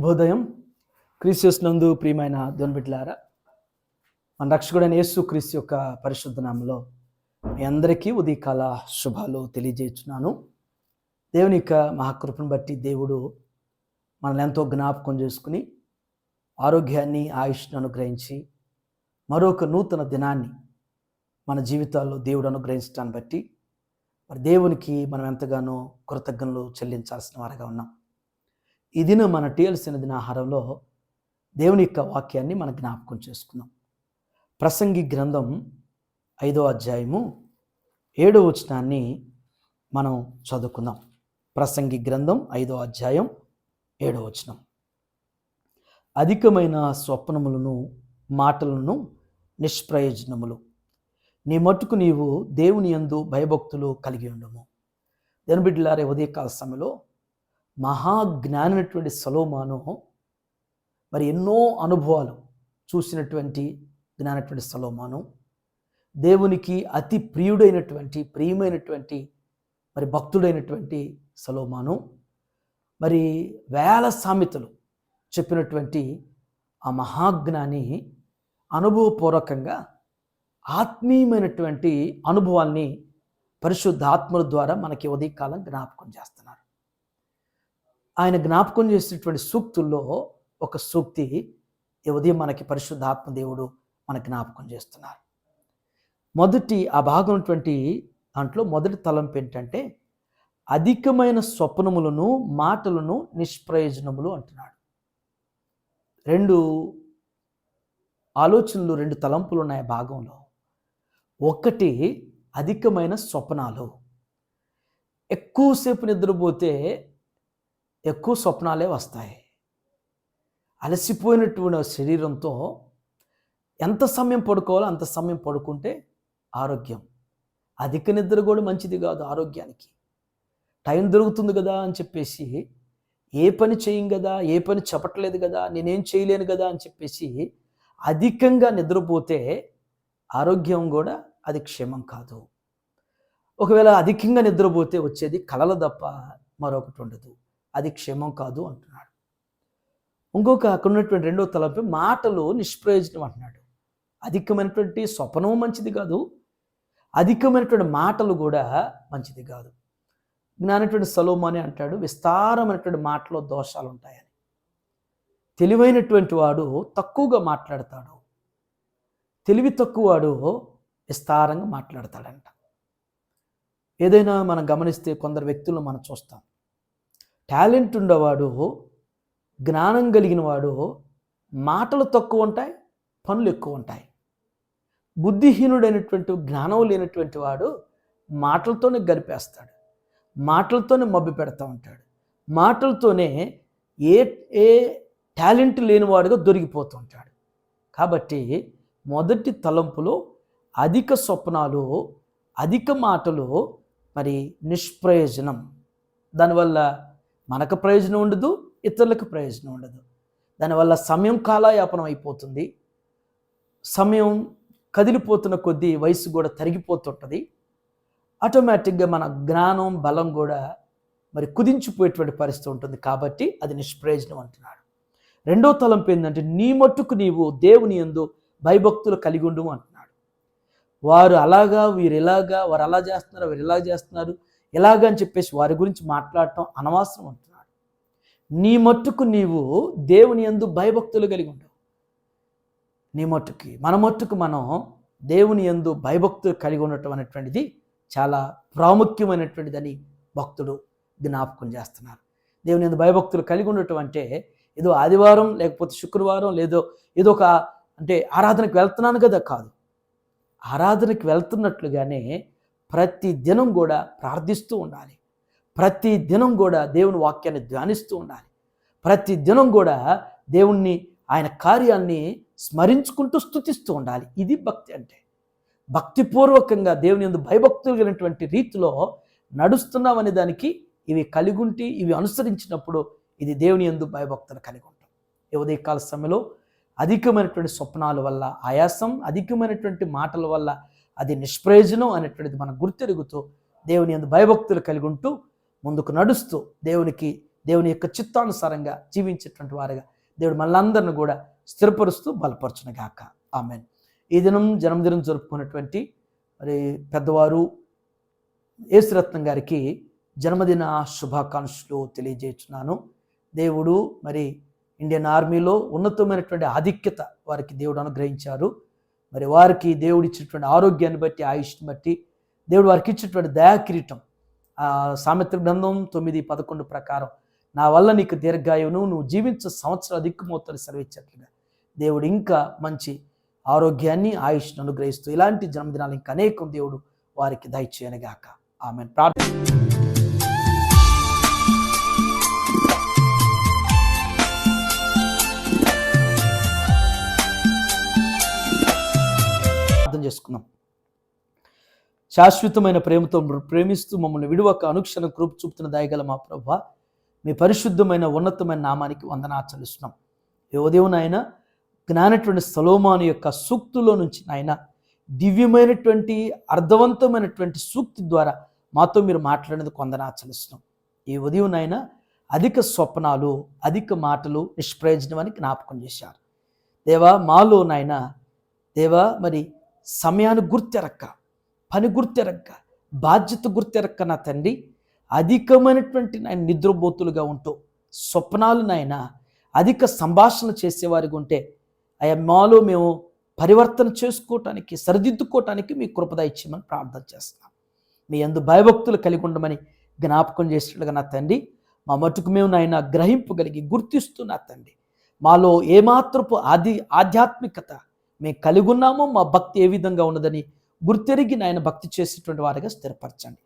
శుభోదయం. క్రీస్తు నందు ప్రియమైన దేవుని బిడ్డలారా, మన రక్షకుడైన యేసు క్రీస్తు యొక్క పరిశుద్ధ నామములో మీ అందరికీ ఉదయకాల శుభాలు తెలియజేస్తున్నాను. దేవుని యొక్క మహాకృపను బట్టి దేవుడు మనల్ని ఎంతో జ్ఞాపకం చేసుకుని ఆరోగ్యాన్ని, ఆయుష్ను అనుగ్రహించి మరొక నూతన దినాన్ని మన జీవితాల్లో దేవుడు అనుగ్రహించడాన్ని బట్టి మరి దేవునికి మనం ఎంతగానో కృతజ్ఞతలు చెల్లించాల్సిన వారిగా ఉన్నాం. ఈ దినం మన టీఎల్సిన దినాహారంలో దేవుని యొక్క వాక్యాన్ని మనం జ్ఞాపకం చేసుకుందాం. ప్రసంగి గ్రంథం 5వ అధ్యాయము 7వ వచనాన్ని మనం చదువుకుందాం. ప్రసంగి గ్రంథం 5వ అధ్యాయం 7వ వచనం. అధికమైన స్వప్నములను మాటలను నిష్ప్రయోజనములు, నీ మట్టుకు నీవు దేవుని యందు భయభక్తులు కలిగి ఉండము. దేవుని బిడ్డలారా, ఉదయకాల సమయంలో మహాజ్ఞానైనటువంటి సొలొమోను మరి ఎన్నో అనుభవాలు చూసినటువంటి జ్ఞానటువంటి సొలొమోను, దేవునికి అతి ప్రియమైనటువంటి మరి భక్తుడైనటువంటి సొలొమోను, మరి వేల సామెతలు చెప్పినటువంటి ఆ మహాజ్ఞాని అనుభవపూర్వకంగా ఆత్మీయమైనటువంటి అనుభవాల్ని పరిశుద్ధాత్మల ద్వారా మనకి ఉదయకాలం జ్ఞాపకం చేస్తున్నారు. ఆయన జ్ఞాపకం చేసినటువంటి సూక్తుల్లో ఒక సూక్తి ఈ ఉదయం మనకి పరిశుద్ధాత్మ దేవుడు మనకి జ్ఞాపకం చేస్తున్నారు. మొదటి ఆ భాగం ఉన్నటువంటి దాంట్లో మొదటి తలంపు ఏంటంటే అధికమైన స్వప్నములను మాటలను నిష్ప్రయోజనములు అంటున్నాడు. రెండు ఆలోచనలు, రెండు తలంపులు ఉన్నాయి ఆ భాగంలో. ఒకటి అధికమైన స్వప్నాలు. ఎక్కువసేపు నిద్రపోతే ఎక్కువ స్వప్నాలే వస్తాయి. అలసిపోయినటువంటి శరీరంతో ఎంత సమయం పడుకోవాలో అంత సమయం పడుకుంటే ఆరోగ్యం. అధిక నిద్ర కూడా మంచిది కాదు ఆరోగ్యానికి. టైం దొరుకుతుంది కదా అని చెప్పేసి ఏ పని చేయం కదా, ఏ పని చెప్పట్లేదు కదా, నేనేం చేయలేను కదా అని చెప్పేసి అధికంగా నిద్రపోతే ఆరోగ్యం కూడా అది క్షేమం కాదు. ఒకవేళ అధికంగా నిద్రపోతే వచ్చేది కలలు తప్ప మరొకటి ఉండదు. అది క్షేమం కాదు అంటున్నాడు. ఇంకొక అక్కడ ఉన్నటువంటి రెండో తలంపు మాటలు నిష్ప్రయోజనం అంటున్నాడు. అధికమైనటువంటి స్వప్నం మంచిది కాదు, అధికమైనటువంటి మాటలు కూడా మంచిది కాదు. జ్ఞానటువంటి సొలొమోను అంటాడు, విస్తారమైనటువంటి మాటలో దోషాలు ఉంటాయని. తెలివైనటువంటి వాడు తక్కువగా మాట్లాడతాడు, తెలివి తక్కువ వాడు విస్తారంగా మాట్లాడతాడంట. ఏదైనా మనం గమనిస్తే కొందరు వ్యక్తులను మనం చూస్తాం. టాలెంట్ ఉండేవాడు, జ్ఞానం కలిగిన వాడు మాటలు తక్కువ ఉంటాయి, పనులు ఎక్కువ ఉంటాయి. బుద్ధిహీనుడైనటువంటి, జ్ఞానం లేనటువంటి వాడు మాటలతోనే గరిపేస్తాడు, మాటలతోనే మభ్య పెడతా ఉంటాడు, మాటలతోనే ఏ టాలెంట్ లేనివాడుగా దొరికిపోతూ ఉంటాడు. కాబట్టి మొదటి తలంపులో అధిక స్వప్నాలు, అధిక మాటలు మరి నిష్ప్రయోజనం. దానివల్ల మనకు ప్రయోజనం ఉండదు, ఇతరులకు ప్రయోజనం ఉండదు. దానివల్ల సమయం కాలయాపనం అయిపోతుంది. సమయం కదిలిపోతున్న కొద్దీ వయసు కూడా తరిగిపోతుంటుంది. ఆటోమేటిక్గా మన జ్ఞానం, బలం కూడా మరి కుదించిపోయేటువంటి పరిస్థితి ఉంటుంది. కాబట్టి అది నిష్ప్రయోజనం అంటున్నాడు. రెండో తలంపు ఏంటంటే నీ మట్టుకు నీవు దేవుని యందు భయభక్తులు కలిగి ఉండు అంటున్నాడు. వారు అలాగా, వీరు ఇలాగా, వారు అలా చేస్తున్నారు, వీరు ఇలా చేస్తున్నారు, ఇలాగా అని చెప్పేసి వారి గురించి మాట్లాడటం అనవసరం అంటున్నాడు. నీ మట్టుకు నీవు దేవుని యందు భయభక్తులు కలిగి ఉండవు. నీ మట్టుకి, మన మట్టుకు మనం దేవుని యందు భయభక్తులు కలిగి ఉండటం అనేటువంటిది చాలా ప్రాముఖ్యమైనటువంటిదని భక్తుడు జ్ఞాపకం చేస్తున్నారు. దేవుని యందు భయభక్తులు కలిగి ఉండటం అంటే ఏదో ఆదివారం లేకపోతే శుక్రవారం ఏదో ఒక అంటే ఆరాధనకు వెళ్తున్నాను కదా కాదు. ఆరాధనకు వెళ్తున్నట్లుగానే ప్రతి దినం కూడా ప్రార్థిస్తూ ఉండాలి, ప్రతి దినం కూడా దేవుని వాక్యాన్ని ధ్యానిస్తూ ఉండాలి, ప్రతి దినం కూడా దేవుణ్ణి, ఆయన కార్యాన్ని స్మరించుకుంటూ స్తుతిస్తూ ఉండాలి. ఇది భక్తి అంటే. భక్తిపూర్వకంగా దేవుని యందు భయభక్తులు కలిగినటువంటి రీతిలో నడుస్తున్నామనే దానికి ఇవి కలిగి ఉంటే, ఇవి అనుసరించినప్పుడు ఇది దేవుని యందు భయభక్తులు కలిగి ఉంటాం. ఈ ఉదయకాల సమయంలో అధికమైనటువంటి స్వప్నాల వల్ల ఆయాసం, అధికమైనటువంటి మాటల వల్ల అది నిష్ప్రయోజనం అనేటువంటిది మనం గుర్తెరుగుతూ దేవుని యందు భయభక్తులు కలిగి ఉంటూ ముందుకు నడుస్తూ దేవునికి దేవుని యొక్క చిత్తానుసారంగా జీవించేటువంటి వారుగా దేవుడు మనందరిని కూడా స్థిరపరుస్తూ బలపరచునుగాక. ఆమేన్. ఈ దినం జన్మదినం జరుపుకున్నటువంటి మరి పెద్దవారు యేసురత్నం గారికి జన్మదిన శుభాకాంక్షలు తెలియజేస్తున్నాను. దేవుడు మరి ఇండియన్ ఆర్మీలో ఉన్నతమైనటువంటి ఆధిక్యత వారికి దేవుడు అనుగ్రహించారు. మరి వారికి దేవుడు ఇచ్చినటువంటి ఆరోగ్యాన్ని బట్టి, ఆయుష్ని బట్టి దేవుడు వారికి ఇచ్చినటువంటి దయాకిరీటం, సామెతల గ్రంథం 9:11 ప్రకారం నా వల్ల నీకు దీర్ఘాయువును, నువ్వు జీవించే సంవత్సరాలు దిక్కుమోతలు సెలవిచ్చేట్లుగా దేవుడు ఇంకా మంచి ఆరోగ్యాన్ని, ఆయుష్ను అనుగ్రహిస్తూ ఇలాంటి జన్మదినాలు ఇంకా అనేకం దేవుడు వారికి దయచేయనుగాక. ఆమేన్. ప్రార్థన చేసుకుందాం. శాశ్వతమైన ప్రేమతో ప్రేమిస్తూ మమ్మల్ని విడువక అనుక్షణం కృప చూపుతున్న దయగల మా ప్రభువా, మీ పరిశుద్ధమైన ఉన్నతమైన నామానికి వందనాలు చెల్లిస్తున్నాం. ఈ ఉదయం నాయన జ్ఞానటువంటి సొలొమోను యొక్క సూక్తులో నుంచి నాయన దివ్యమైనటువంటి అర్థవంతమైనటువంటి సూక్తి ద్వారా మాతో మీరు మాట్లాడేందుకు వందనాలు చెల్లిస్తున్నాం. ఈ ఉదయం నాయన అధిక స్వప్నాలు, అధిక మాటలు నిష్ప్రయోజనమని జ్ఞాపకం చేశారు. దేవా, మాలో నాయన దేవా మరి సమయాన్ని గుర్తెరక్క, పని గుర్తెరక్క, బాధ్యత గుర్తెరక్క నా తండ్రి అధికమైనటువంటి నాయన నిద్రబోతులుగా ఉంటూ స్వప్నాలు నాయన అధిక సంభాషణ చేసేవారిగా ఉంటే అయ్యా మాలో మేము పరివర్తన చేసుకోవటానికి, సరిదిద్దుకోవటానికి మీ కృపద ఇచ్చేయమని ప్రార్థన చేస్తున్నాం. మీ యందు భయభక్తులు కలిగి ఉండమని జ్ఞాపకం చేసినట్లుగా నా తండ్రి మా మటుకు మేము నాయన గ్రహింపగలిగి గుర్తిస్తూ నా తండ్రి మాలో ఏమాత్రపు ఆధ్యాత్మికత మేము కలిగి ఉన్నామో, మా భక్తి ఏ విధంగా ఉన్నదని గుర్తెరిగి నాయన భక్తి చేసేటువంటి వారిగా స్థిరపరచండి.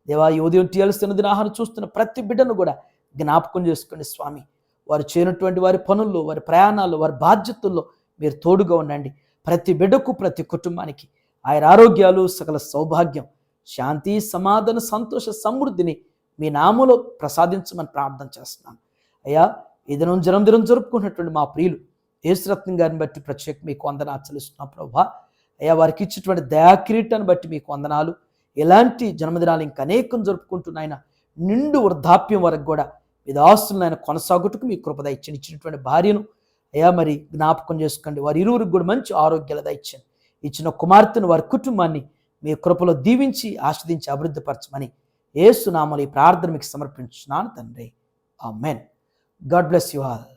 దేవా, ఈ ఉదయం టీఎల్సిన దినాహారం చూస్తున్న ప్రతి బిడ్డను కూడా జ్ఞాపకం చేసుకోండి స్వామి. వారు చేయనటువంటి వారి పనుల్లో, వారి ప్రయాణాల్లో, వారి బాధ్యతల్లో మీరు తోడుగా ఉండండి. ప్రతి బిడ్డకు, ప్రతి కుటుంబానికి ఆయన ఆరోగ్యాలు, సకల సౌభాగ్యం, శాంతి, సమాధాన, సంతోష, సమృద్ధిని మీ నామములో ప్రసాదించమని ప్రార్థన చేస్తున్నాను. అయ్యా, ఈ దినం జన్మదినం జరుపుకున్నటువంటి మా ప్రియులు యేసురత్నం గారిని బట్టి ప్రత్యేక మీకు వందనాలు చెల్లిస్తున్నాం ప్రభా. అయ్యా, వారికి ఇచ్చినటువంటి దయాకిరీటాన్ని బట్టి మీకు వందనాలు. ఎలాంటి జన్మదినాలు ఇంకా అనేకం జరుపుకుంటున్నాయన నిండు వృద్ధాప్యం వరకు కూడా మీ దాసులను ఆయన కొనసాగుటకు మీ కృప దయచండి. ఇచ్చినటువంటి భార్యను అయ్యా మరి జ్ఞాపకం చేసుకోండి. వారి ఇరువురికి కూడా మంచి ఆరోగ్యాలు దయచండి. ఇచ్చిన కుమార్తెను, వారి కుటుంబాన్ని మీ కృపలో దీవించి ఆస్వాదించి అభివృద్ధిపరచమని యేసు నామములో ఈ ప్రార్థన మీకు సమర్పించున్నాను తండ్రి. ఆమేన్. God bless you all.